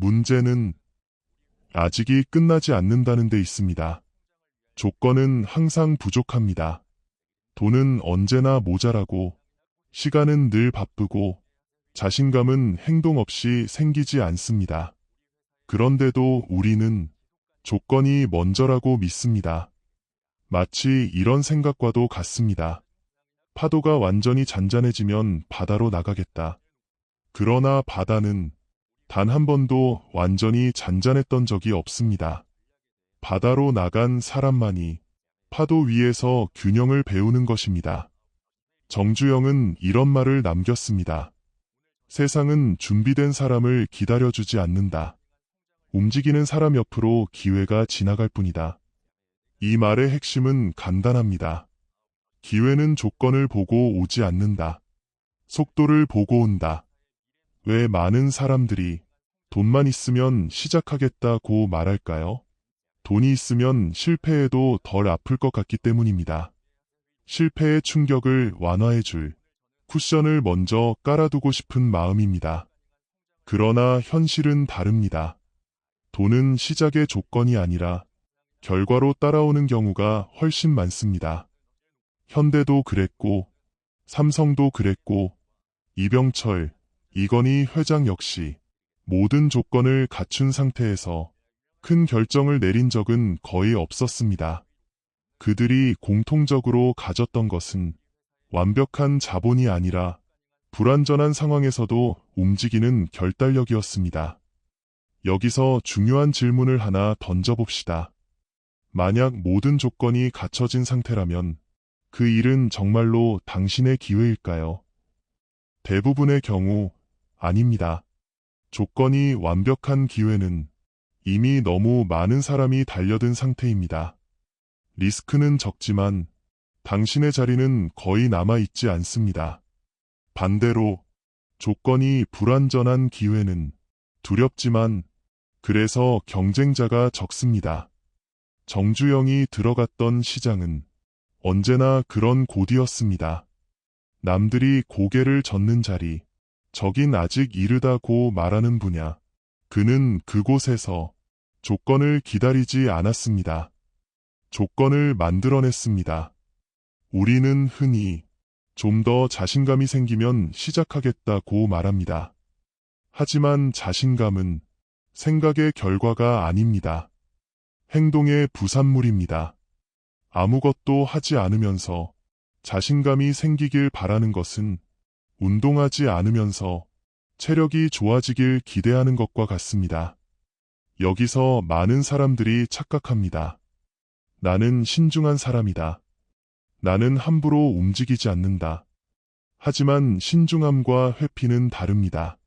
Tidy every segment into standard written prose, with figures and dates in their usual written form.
문제는 아직이 끝나지 않는다는 데 있습니다. 조건은 항상 부족합니다. 돈은 언제나 모자라고, 시간은 늘 바쁘고, 자신감은 행동 없이 생기지 않습니다. 그런데도 우리는 조건이 먼저라고 믿습니다. 마치 이런 생각과도 같습니다. 파도가 완전히 잔잔해지면 바다로 나가겠다. 그러나 바다는 단 한 번도 완전히 잔잔했던 적이 없습니다. 바다로 나간 사람만이 파도 위에서 균형을 배우는 것입니다. 정주영은 이런 말을 남겼습니다. 세상은 준비된 사람을 기다려주지 않는다. 움직이는 사람 옆으로 기회가 지나갈 뿐이다. 이 말의 핵심은 간단합니다. 기회는 조건을 보고 오지 않는다. 속도를 보고 온다. 왜 많은 사람들이 돈만 있으면 시작하겠다고 말할까요? 돈이 있으면 실패해도 덜 아플 것 같기 때문입니다. 실패의 충격을 완화해줄 쿠션을 먼저 깔아두고 싶은 마음입니다. 그러나 현실은 다릅니다. 돈은 시작의 조건이 아니라 결과로 따라오는 경우가 훨씬 많습니다. 현대도 그랬고, 삼성도 그랬고, 이병철, 이건희 회장 역시 모든 조건을 갖춘 상태에서 큰 결정을 내린 적은 거의 없었습니다. 그들이 공통적으로 가졌던 것은 완벽한 자본이 아니라 불완전한 상황에서도 움직이는 결단력이었습니다. 여기서 중요한 질문을 하나 던져봅시다. 만약 모든 조건이 갖춰진 상태라면 그 일은 정말로 당신의 기회일까요? 대부분의 경우 아닙니다. 조건이 완벽한 기회는 이미 너무 많은 사람이 달려든 상태입니다. 리스크는 적지만 당신의 자리는 거의 남아있지 않습니다. 반대로 조건이 불완전한 기회는 두렵지만 그래서 경쟁자가 적습니다. 정주영이 들어갔던 시장은 언제나 그런 곳이었습니다. 남들이 고개를 젓는 자리, 저긴 아직 이르다고 말하는 분야, 그는 그곳에서 조건을 기다리지 않았습니다. 조건을 만들어냈습니다. 우리는 흔히 좀 더 자신감이 생기면 시작하겠다고 말합니다. 하지만 자신감은 생각의 결과가 아닙니다. 행동의 부산물입니다. 아무것도 하지 않으면서 자신감이 생기길 바라는 것은 운동하지 않으면서 체력이 좋아지길 기대하는 것과 같습니다. 여기서 많은 사람들이 착각합니다. 나는 신중한 사람이다. 나는 함부로 움직이지 않는다. 하지만 신중함과 회피는 다릅니다.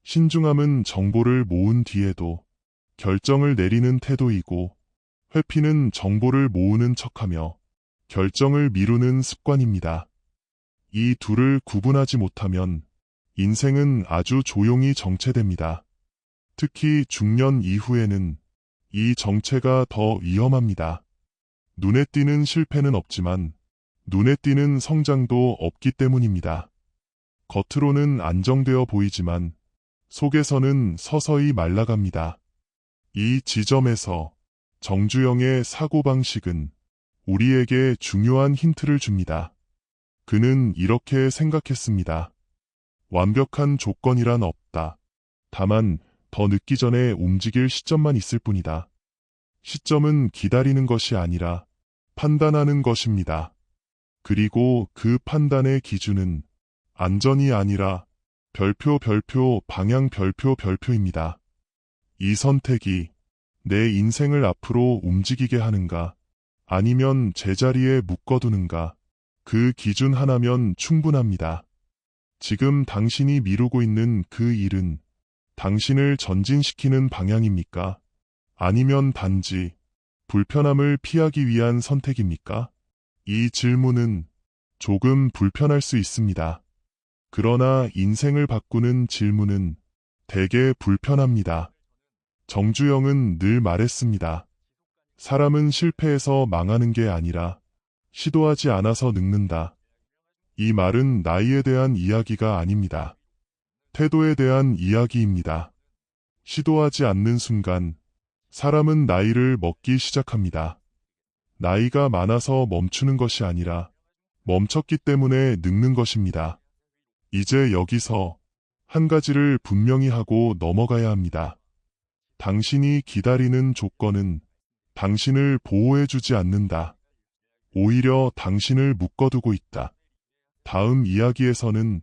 신중함은 정보를 모은 뒤에도 결정을 내리는 태도이고, 회피는 정보를 모으는 척하며 결정을 미루는 습관입니다. 이 둘을 구분하지 못하면 인생은 아주 조용히 정체됩니다. 특히 중년 이후에는 이 정체가 더 위험합니다. 눈에 띄는 실패는 없지만 눈에 띄는 성장도 없기 때문입니다. 겉으로는 안정되어 보이지만 속에서는 서서히 말라갑니다. 이 지점에서 정주영의 사고방식은 우리에게 중요한 힌트를 줍니다. 그는 이렇게 생각했습니다. 완벽한 조건이란 없다. 다만 더 늦기 전에 움직일 시점만 있을 뿐이다. 시점은 기다리는 것이 아니라 판단하는 것입니다. 그리고 그 판단의 기준은 안전이 아니라 별표 방향 별표입니다. 이 선택이 내 인생을 앞으로 움직이게 하는가, 아니면 제자리에 묶어두는가, 그 기준 하나면 충분합니다. 지금 당신이 미루고 있는 그 일은 당신을 전진시키는 방향입니까? 아니면 단지 불편함을 피하기 위한 선택입니까? 이 질문은 조금 불편할 수 있습니다. 그러나 인생을 바꾸는 질문은 되게 불편합니다. 정주영은 늘 말했습니다. 사람은 실패해서 망하는 게 아니라 시도하지 않아서 늙는다. 이 말은 나이에 대한 이야기가 아닙니다. 태도에 대한 이야기입니다. 시도하지 않는 순간 사람은 나이를 먹기 시작합니다. 나이가 많아서 멈추는 것이 아니라 멈췄기 때문에 늙는 것입니다. 이제 여기서 한 가지를 분명히 하고 넘어가야 합니다. 당신이 기다리는 조건은 당신을 보호해주지 않는다. 오히려 당신을 묶어두고 있다. 다음 이야기에서는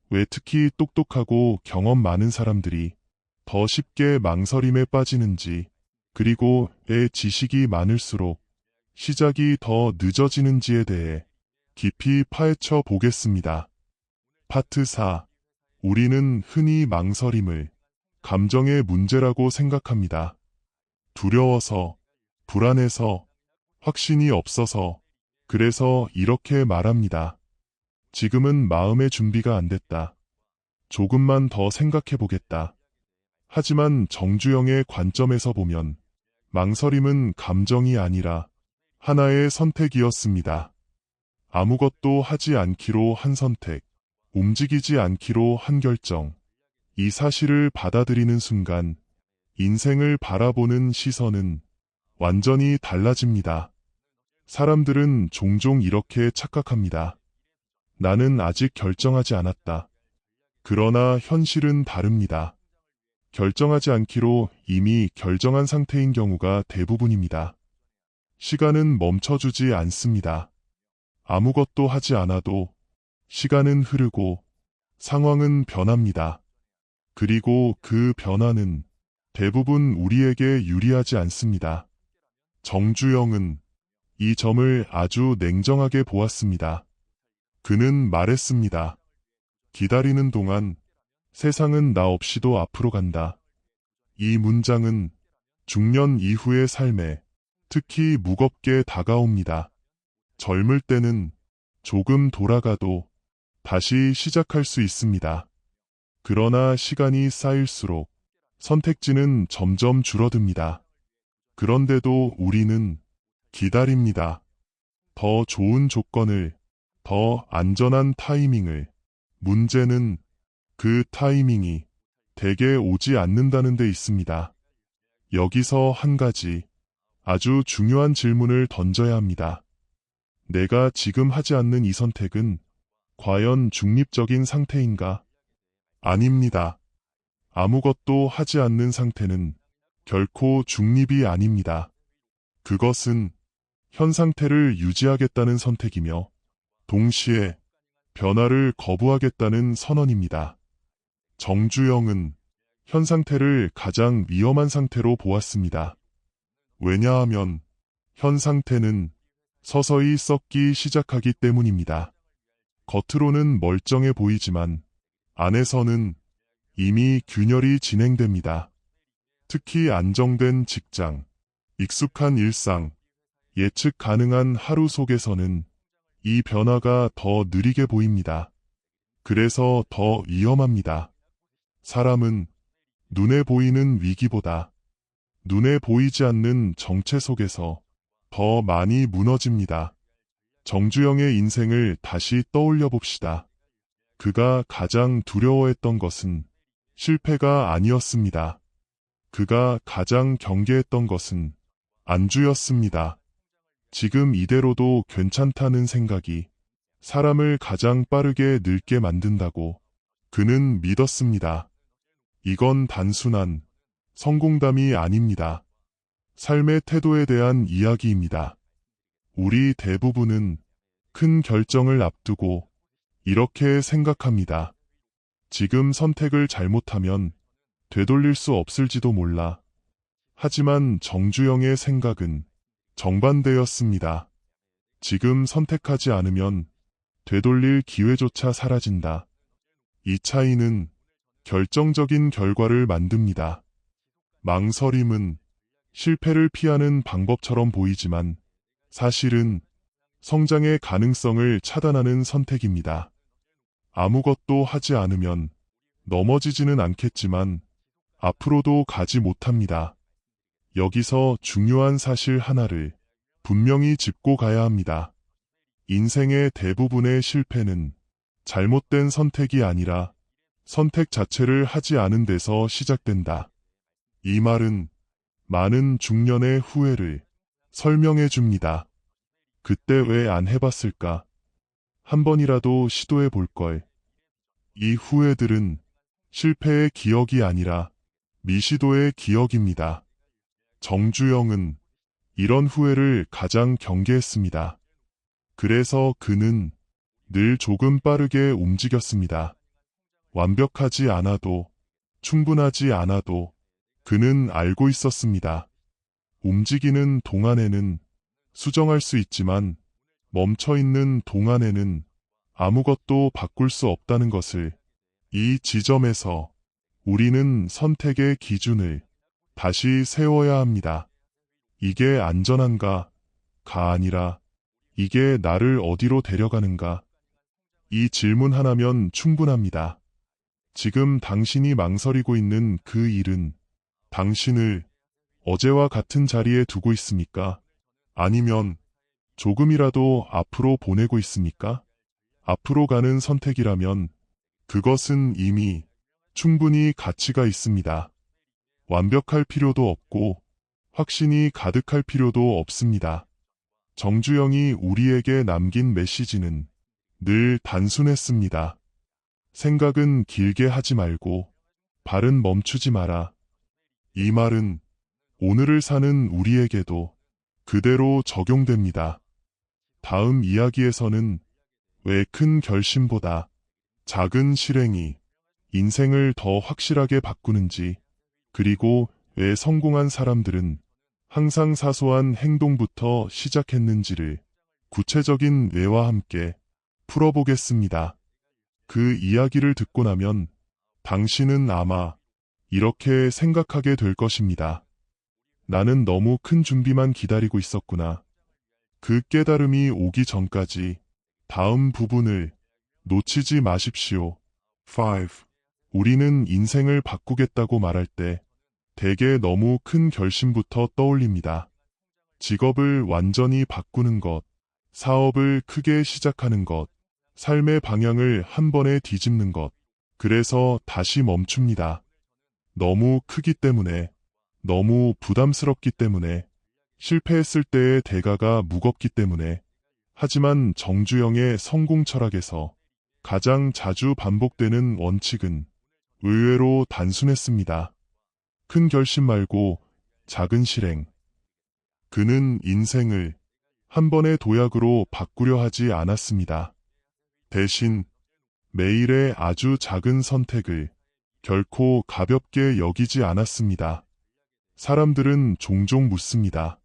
왜 특히 똑똑하고 경험 많은 사람들이 더 쉽게 망설임에 빠지는지, 그리고 왜 지식이 많을수록 시작이 더 늦어지는지에 대해 깊이 파헤쳐 보겠습니다. 파트 4. 우리는 흔히 망설임을 감정의 문제라고 생각합니다. 두려워서, 불안해서, 확신이 없어서, 그래서 이렇게 말합니다. 지금은 마음의 준비가 안 됐다. 조금만 더 생각해 보겠다. 하지만 정주영의 관점에서 보면 망설임은 감정이 아니라 하나의 선택이었습니다. 아무것도 하지 않기로 한 선택, 움직이지 않기로 한 결정. 이 사실을 받아들이는 순간 인생을 바라보는 시선은 완전히 달라집니다. 사람들은 종종 이렇게 착각합니다. 나는 아직 결정하지 않았다. 그러나 현실은 다릅니다. 결정하지 않기로 이미 결정한 상태인 경우가 대부분입니다. 시간은 멈춰주지 않습니다. 아무것도 하지 않아도 시간은 흐르고 상황은 변합니다. 그리고 그 변화는 대부분 우리에게 유리하지 않습니다. 정주영은 이 점을 아주 냉정하게 보았습니다. 그는 말했습니다. 기다리는 동안 세상은 나 없이도 앞으로 간다. 이 문장은 중년 이후의 삶에 특히 무겁게 다가옵니다. 젊을 때는 조금 돌아가도 다시 시작할 수 있습니다. 그러나 시간이 쌓일수록 선택지는 점점 줄어듭니다. 그런데도 우리는 기다립니다. 더 좋은 조건을, 더 안전한 타이밍을. 문제는 그 타이밍이 대개 오지 않는다는 데 있습니다. 여기서 한 가지 아주 중요한 질문을 던져야 합니다. 내가 지금 하지 않는 이 선택은 과연 중립적인 상태인가? 아닙니다. 아무것도 하지 않는 상태는 결코 중립이 아닙니다. 그것은 현 상태를 유지하겠다는 선택이며 동시에 변화를 거부하겠다는 선언입니다. 정주영은 현 상태를 가장 위험한 상태로 보았습니다. 왜냐하면 현 상태는 서서히 썩기 시작하기 때문입니다. 겉으로는 멀쩡해 보이지만 안에서는 이미 균열이 진행됩니다. 특히 안정된 직장, 익숙한 일상, 예측 가능한 하루 속에서는 이 변화가 더 느리게 보입니다. 그래서 더 위험합니다. 사람은 눈에 보이는 위기보다 눈에 보이지 않는 정체 속에서 더 많이 무너집니다. 정주영의 인생을 다시 떠올려 봅시다. 그가 가장 두려워했던 것은 실패가 아니었습니다. 그가 가장 경계했던 것은 안주였습니다. 지금 이대로도 괜찮다는 생각이 사람을 가장 빠르게 늙게 만든다고 그는 믿었습니다. 이건 단순한 성공담이 아닙니다. 삶의 태도에 대한 이야기입니다. 우리 대부분은 큰 결정을 앞두고 이렇게 생각합니다. 지금 선택을 잘못하면 되돌릴 수 없을지도 몰라. 하지만 정주영의 생각은 정반대였습니다. 지금 선택하지 않으면 되돌릴 기회조차 사라진다. 이 차이는 결정적인 결과를 만듭니다. 망설임은 실패를 피하는 방법처럼 보이지만 사실은 성장의 가능성을 차단하는 선택입니다. 아무것도 하지 않으면 넘어지지는 않겠지만 앞으로도 가지 못합니다. 여기서 중요한 사실 하나를 분명히 짚고 가야 합니다. 인생의 대부분의 실패는 잘못된 선택이 아니라 선택 자체를 하지 않은 데서 시작된다. 이 말은 많은 중년의 후회를 설명해 줍니다. 그때 왜 안 해봤을까? 한 번이라도 시도해 볼 걸. 이 후회들은 실패의 기억이 아니라 미시도의 기억입니다. 정주영은 이런 후회를 가장 경계했습니다. 그래서 그는 늘 조금 빠르게 움직였습니다. 완벽하지 않아도, 충분하지 않아도 그는 알고 있었습니다. 움직이는 동안에는 수정할 수 있지만 멈춰 있는 동안에는 아무것도 바꿀 수 없다는 것을. 이 지점에서 우리는 선택의 기준을 다시 세워야 합니다. 이게 안전한가? 가 아니라 이게 나를 어디로 데려가는가? 이 질문 하나면 충분합니다. 지금 당신이 망설이고 있는 그 일은 당신을 어제와 같은 자리에 두고 있습니까? 아니면 조금이라도 앞으로 보내고 있습니까? 앞으로 가는 선택이라면 그것은 이미 충분히 가치가 있습니다. 완벽할 필요도 없고 확신이 가득할 필요도 없습니다. 정주영이 우리에게 남긴 메시지는 늘 단순했습니다. 생각은 길게 하지 말고 발은 멈추지 마라. 이 말은 오늘을 사는 우리에게도 그대로 적용됩니다. 다음 이야기에서는 왜 큰 결심보다 작은 실행이 인생을 더 확실하게 바꾸는지, 그리고 왜 성공한 사람들은 항상 사소한 행동부터 시작했는지를 구체적인 예와 함께 풀어보겠습니다. 그 이야기를 듣고 나면 당신은 아마 이렇게 생각하게 될 것입니다. 나는 너무 큰 준비만 기다리고 있었구나. 그 깨달음이 오기 전까지 다음 부분을 놓치지 마십시오. 5. 우리는 인생을 바꾸겠다고 말할 때 대개 너무 큰 결심부터 떠올립니다. 직업을 완전히 바꾸는 것, 사업을 크게 시작하는 것, 삶의 방향을 한 번에 뒤집는 것. 그래서 다시 멈춥니다. 너무 크기 때문에, 너무 부담스럽기 때문에, 실패했을 때의 대가가 무겁기 때문에. 하지만 정주영의 성공 철학에서 가장 자주 반복되는 원칙은 의외로 단순했습니다. 큰 결심 말고 작은 실행. 그는 인생을 한 번의 도약으로 바꾸려 하지 않았습니다. 대신 매일의 아주 작은 선택을 결코 가볍게 여기지 않았습니다. 사람들은 종종 묻습니다.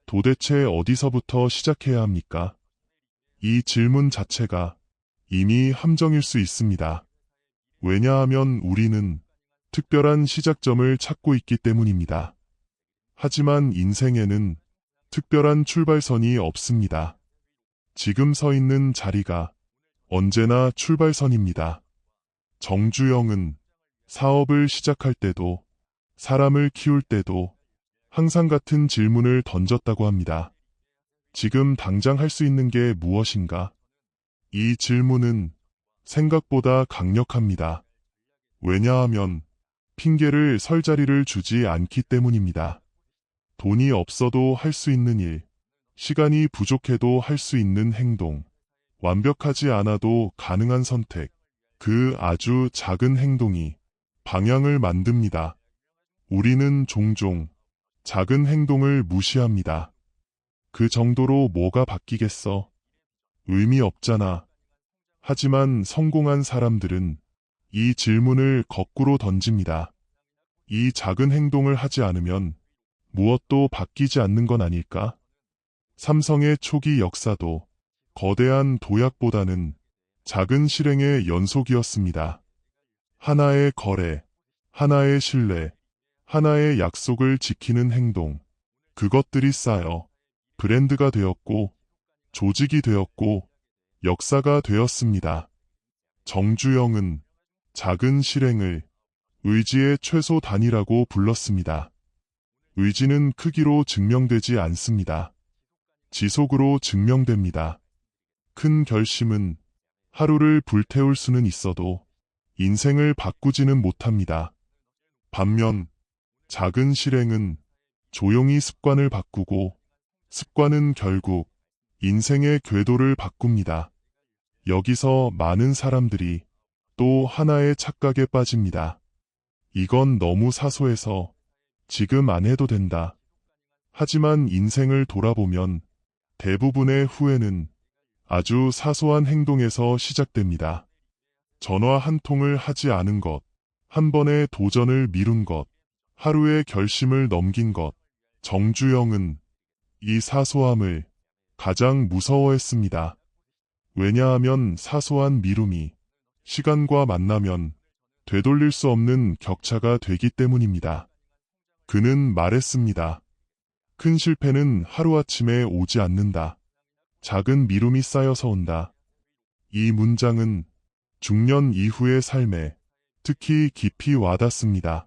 도대체 어디서부터 시작해야 합니까? 이 질문 자체가 이미 함정일 수 있습니다. 왜냐하면 우리는 특별한 시작점을 찾고 있기 때문입니다. 하지만 인생에는 특별한 출발선이 없습니다. 지금 서 있는 자리가 언제나 출발선입니다. 정주영은 사업을 시작할 때도 사람을 키울 때도 항상 같은 질문을 던졌다고 합니다. 지금 당장 할 수 있는 게 무엇인가? 이 질문은 생각보다 강력합니다. 왜냐하면 핑계를 설 자리를 주지 않기 때문입니다. 돈이 없어도 할 수 있는 일, 시간이 부족해도 할 수 있는 행동, 완벽하지 않아도 가능한 선택, 그 아주 작은 행동이 방향을 만듭니다. 우리는 종종 작은 행동을 무시합니다. 그 정도로 뭐가 바뀌겠어? 의미 없잖아. 하지만 성공한 사람들은 이 질문을 거꾸로 던집니다. 이 작은 행동을 하지 않으면 무엇도 바뀌지 않는 건 아닐까? 삼성의 초기 역사도 거대한 도약보다는 작은 실행의 연속이었습니다. 하나의 거래, 하나의 신뢰, 하나의 약속을 지키는 행동. 그것들이 쌓여 브랜드가 되었고, 조직이 되었고, 역사가 되었습니다. 정주영은 작은 실행을 의지의 최소 단위라고 불렀습니다. 의지는 크기로 증명되지 않습니다. 지속으로 증명됩니다. 큰 결심은 하루를 불태울 수는 있어도 인생을 바꾸지는 못합니다. 반면 작은 실행은 조용히 습관을 바꾸고 습관은 결국 인생의 궤도를 바꿉니다. 여기서 많은 사람들이 또 하나의 착각에 빠집니다. 이건 너무 사소해서 지금 안 해도 된다. 하지만 인생을 돌아보면 대부분의 후회는 아주 사소한 행동에서 시작됩니다. 전화 한 통을 하지 않은 것, 한 번의 도전을 미룬 것, 하루의 결심을 넘긴 것. 정주영은 이 사소함을 가장 무서워했습니다. 왜냐하면 사소한 미움이 시간과 만나면 되돌릴 수 없는 격차가 되기 때문입니다. 그는 말했습니다. 큰 실패는 하루아침에 오지 않는다. 작은 미움이 쌓여서 온다. 이 문장은 중년 이후의 삶에 특히 깊이 와닿습니다.